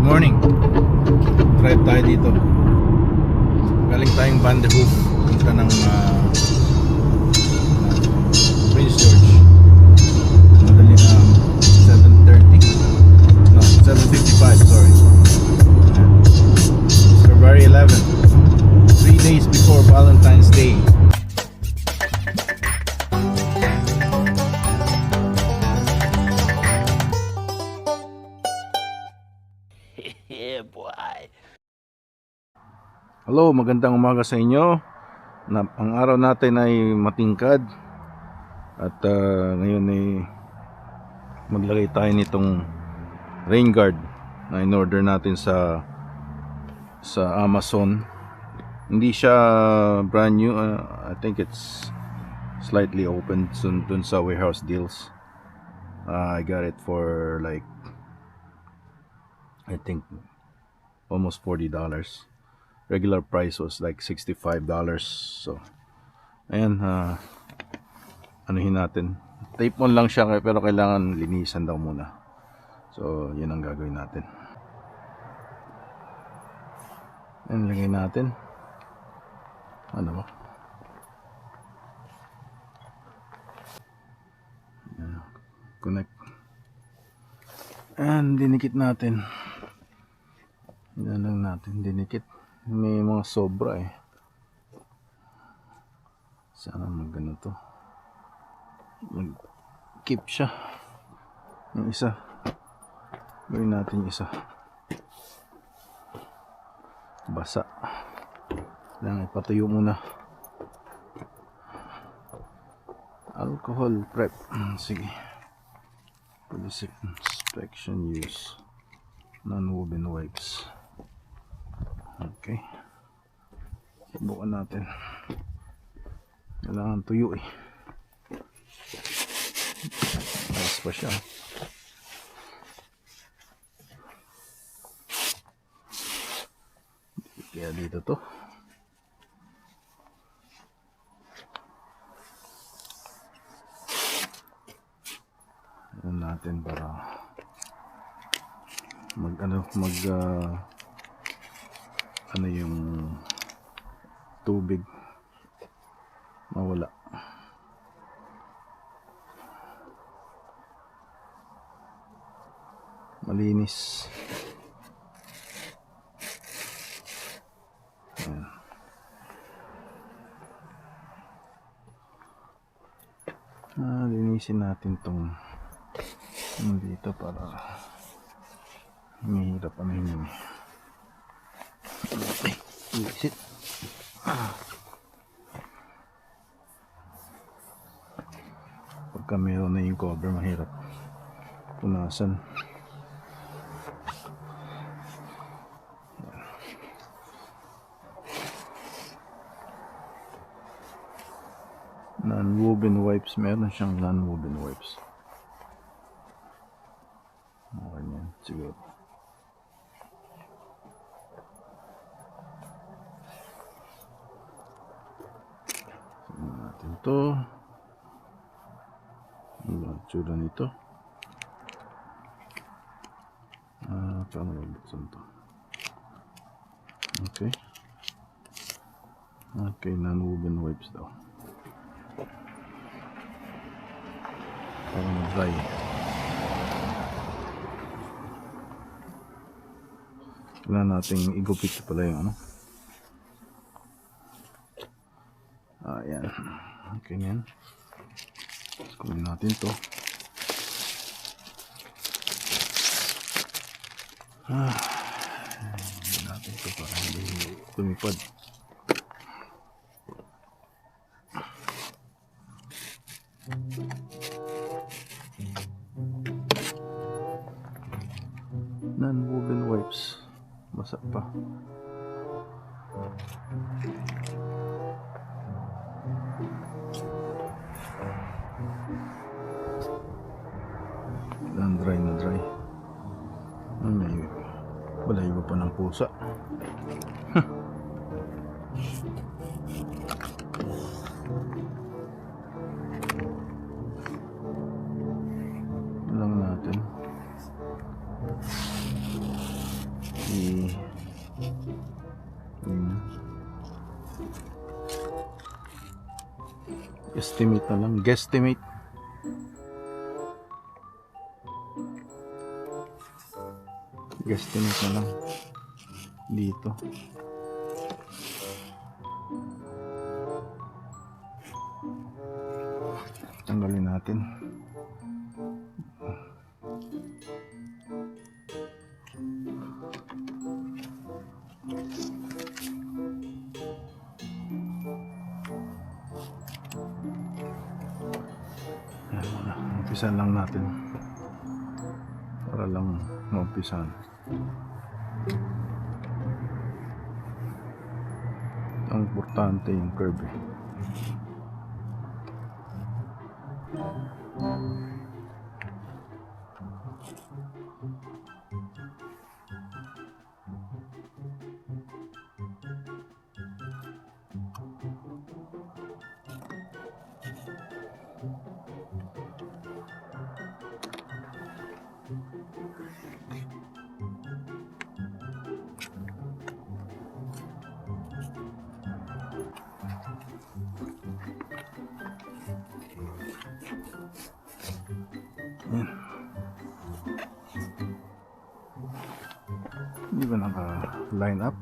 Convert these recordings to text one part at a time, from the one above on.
morning. Drive tayo dito. Galing tayong Van de Hoef. Punta ng Prince George. Madali 7:30. No, 7:55, sorry. February 11. 3 days before Valentine's Day. Yeah, boy. Hello, magandang umaga sa inyo. Ang araw natin ay matingkad. At ngayon ay maglagay tayo nitong rain guard na in-order natin sa Amazon. Hindi siya brand new. I think it's slightly open dun sa warehouse deals. I got it for like, I think almost $40. Regular price was like $65. So ayan, anuhin natin. Tape on lang siya pero kailangan linisan daw muna. So yun ang gagawin natin. Ayan, lagay natin. Ano ba? Ayan, connect. And dinikit natin. Yan lang natin, dinikit. May mga sobra eh. Sana magano to. Mag-keep siya. Yung isa. Gawin natin yung isa. Basa. Lang ipatuyo muna. Alcohol prep. Sige. Police inspection use. Non-woven wipes. Okay. Subukan natin. Kailangan tuyo eh. Ayos pa siya. Kaya dito to. Ayan natin para ano yung tubig mawala. Malinis. Ayan. Linisin natin tong dito para mahirap ano yun. Okay, isit. Pagka meron na yung cover, mahirap punasan. Non-woven wipes, meron siyang non-woven wipes. Okay yan, siguro. Tignan natin to. Ano ang tsura nito? Paano magbuksan to? Okay. Okay, non-woven wipes daw. Para mag-dry. Kailangan nating igupit pala yung ano. Ayan. Okay yan. Kunin natin to. Kunin natin to para hindi lumipad. Non-woven wipes. Basa pa. Dry na dry. Wala iba pa ng pusa. lang natin. i estimate na lang, guesstimate. Guesstimate na lang dito. Tanggalin natin. Umpisan lang natin para lang maumpisan. Ang importante yung curve eh. Hindi ba naka-line up?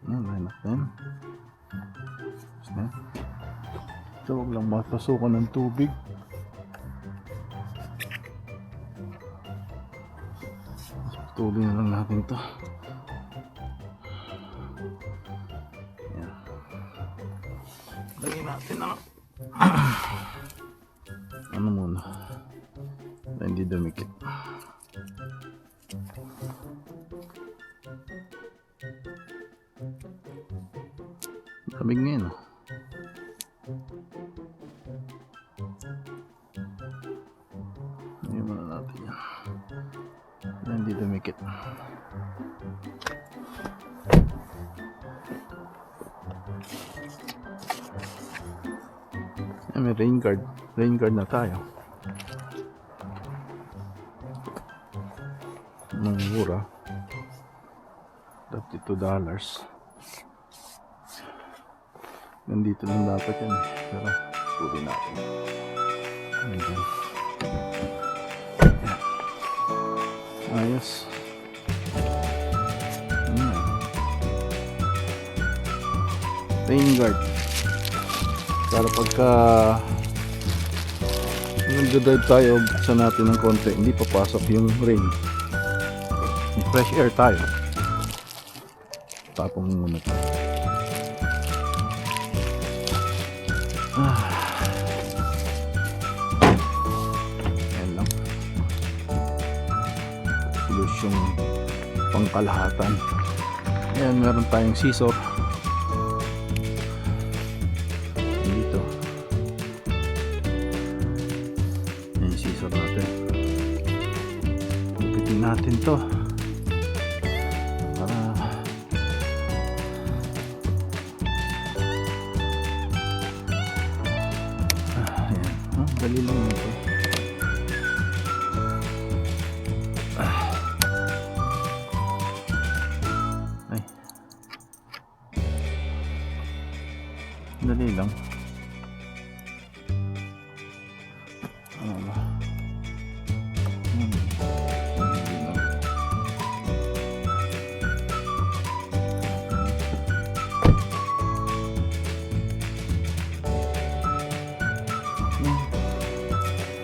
Line up na yun. So, huwag lang mapasukan ng tubig. Tuloy na lang natin ito. Ayan. Lagyan natin ang ano muna na hindi dumikit. Lamig ngayon. Lagyan muna natin yan. Yan, hindi dumikit. Yan, may rain guard. Rain guard na tayo. Nung mura. $32. Nandito lang dapat yan. Pero, tuloy natin. Okay. Ayos. Rain guard. Para pagka nag-drive tayo, buksan natin ng konti, hindi papasok yung rain. Fresh air tayo. Tapong muna ito. Ayan lang. Yung pangkalahatan. Ayan, meron tayong scissor dito. Ayan yung scissor natin. Gupitin natin to para ayan, dali lang ito. Dali lang. Ano ba? Dali lang.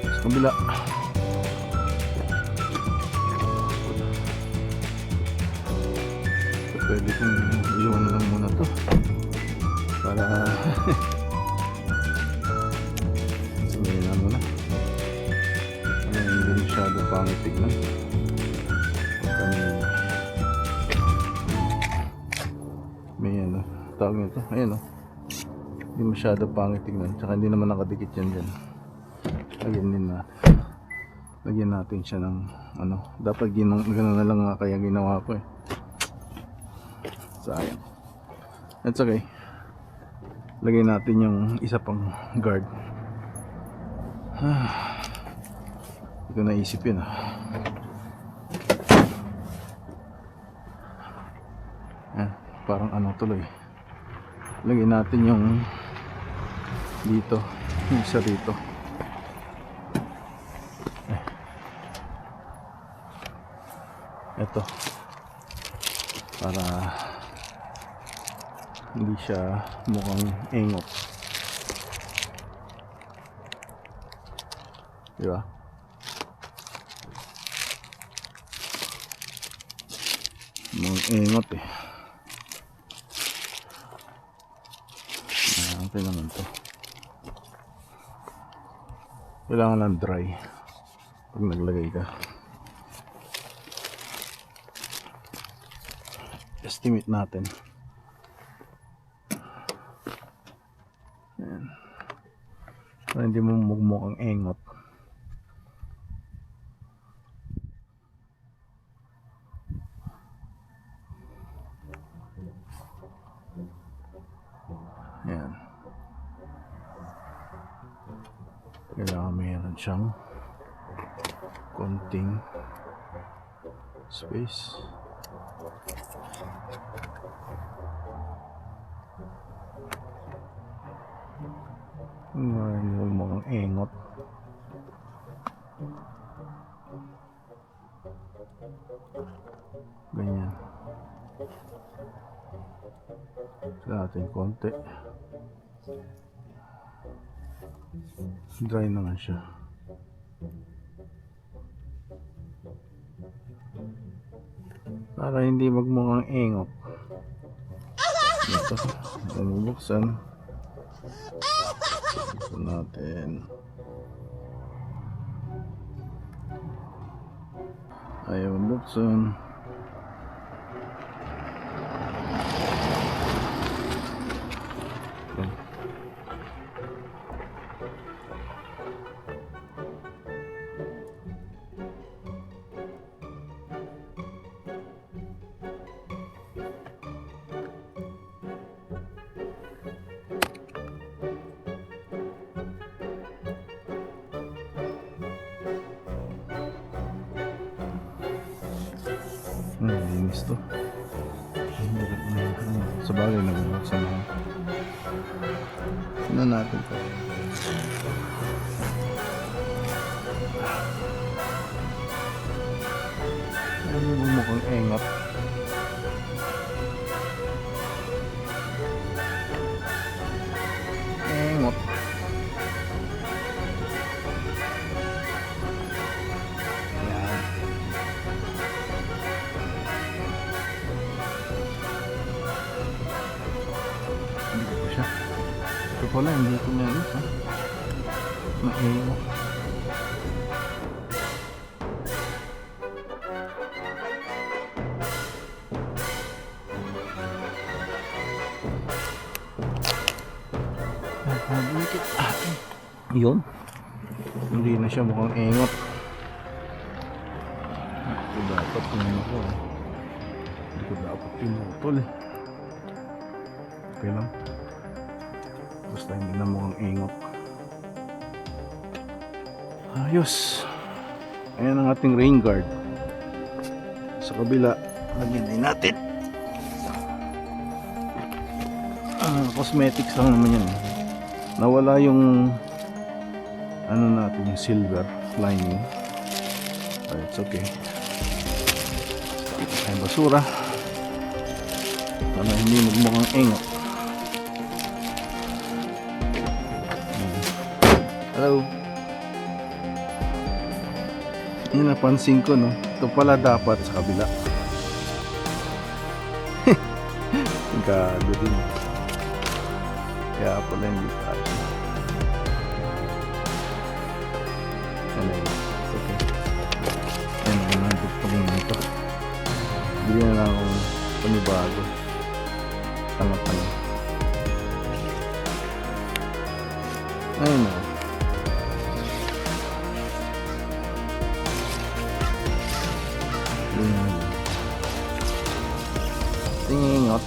Sa kabila. So, pwede kong iwan lang muna to. Para sabihin na muna ano, hindi masyado pangit tignan kami may ano tawag nito, ayan o, hindi masyado pangit tignan, tsaka hindi naman nakadikit yan dyan. Lagyan natin siya ng ano, dapat gano'n na lang nga kaya ginawa ko eh, sayang. That's okay. Lagyan natin yung isa pang guard. Hindi ko naisip yun. parang ano tuloy. Lagyan natin yung dito, yung isa dito. Ito para hindi siya mukhang engot, diba? Mukhang engot eh. Okay naman to. Kailangan lang dry pag naglagay ka. Estimate natin. Ayan. Para hindi mo mugmok ang engot. Ayan. Kailangan mayroon siyang konting space. Yung mga engot. Ganyan. Sa ating konti. Dry naman siya. Para hindi magmukhang engot. Ito, bubuksan. Ito natin. Ayaw buksan. Linis to. Sa bagay nabubuksan mo. Ano natin to? Ano mo mukhang engot? Engot. Ito pala, hindi ko na ito. Mahingo. Yun. Hindi na siya mukhang engot. Ito dapat pinano ko. Hindi ko dapat pinutol eh. Okay lang. Basta hindi na mukhang engot. Ayos. Ayan ang ating rain guard. Sa kabila, lagyan din natin. Cosmetics lang naman yan. Nawala yung ano natin, yung silver lining. But it's okay. Ay basura. Para hindi magmukhang engot. Hello. Yun napansin ko, no? Ito pala dapat sa kabila. Gago din. Kaya pala hindi tayo. Anyway, it's okay. Yan ang nagpagpagin nito. Bili na lang akong panibago. Tanga-tanga. Ayun na. Tingingot.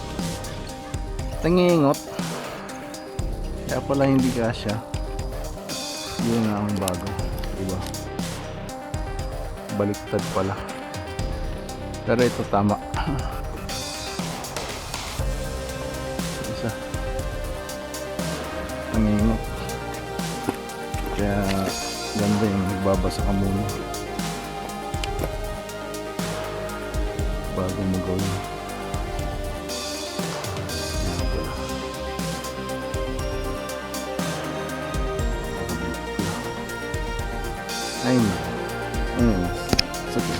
Tingingot. Kaya pala hindi kasya. Yun na ang bago. Diba? Baliktad pala. Pero ito tama. nangingot. Kaya ganda yung nagbabasa ka muna bago mo gawin. Yan pala. Ayun. Ayun. Sige.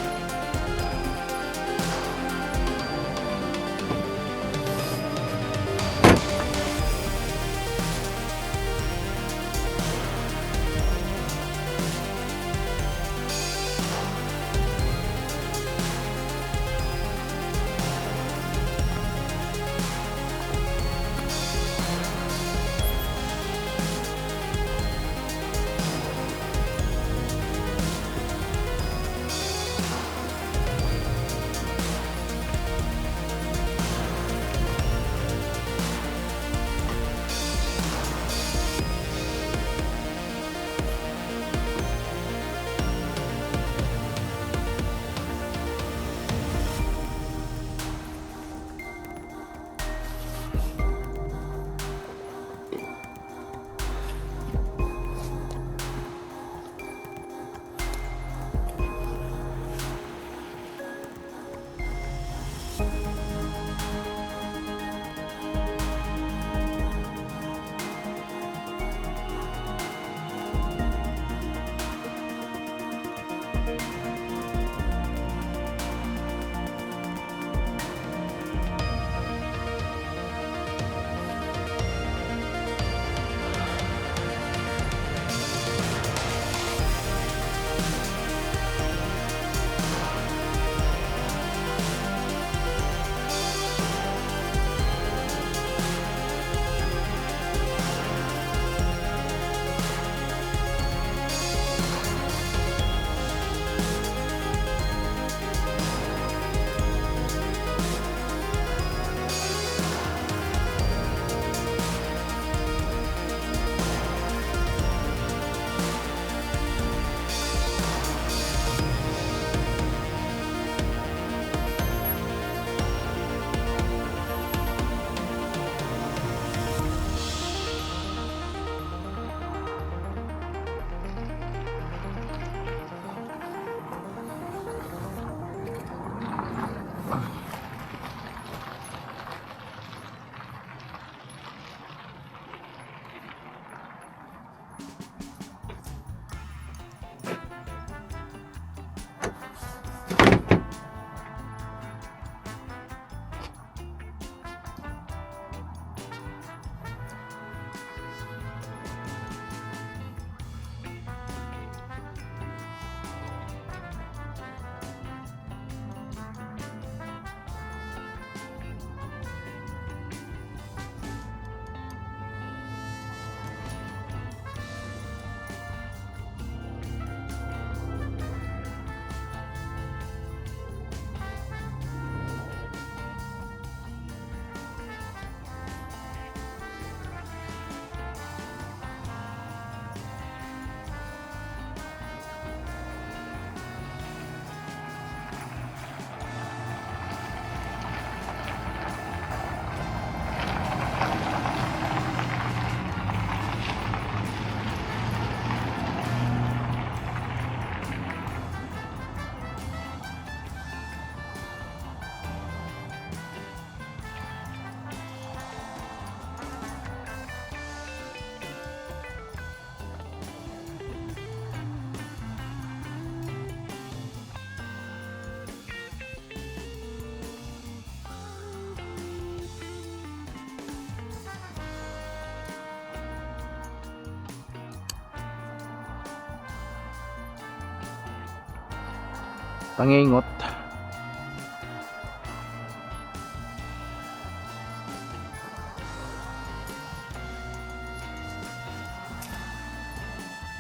Pangingot.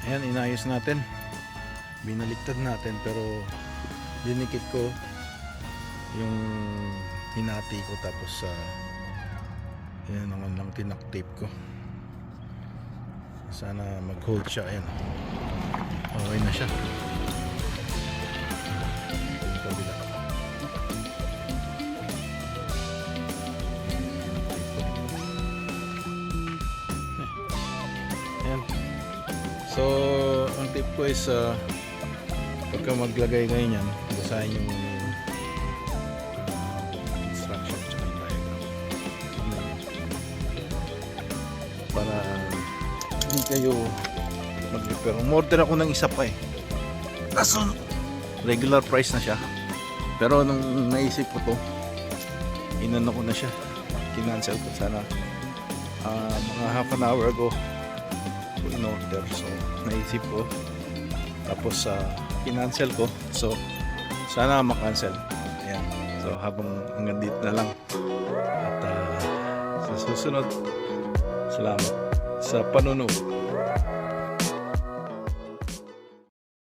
Ayan, inayos natin. Binaliktad natin pero dinikit ko yung hinati ko tapos yan naman lang tinaktape ko. Sana mag-hold siya. Ayan. Okay na siya. Yung kabila. So, ang tip ko is pagka maglagay kayo niyan, basahin yung instruction at yung diagram. Para hindi kayo mag-repair. Umorder ako ng isa pa eh. Kaso, regular price na siya. Pero nung naisip ko to, inano ko na siya. Kinancel ko sana. Mga half an hour ago ko in-order. So, naisip ko. Tapos, kinancel ko. So, sana makancel. Ayan. So, habang hanggang dito na lang. At sa susunod, salamat sa panonood.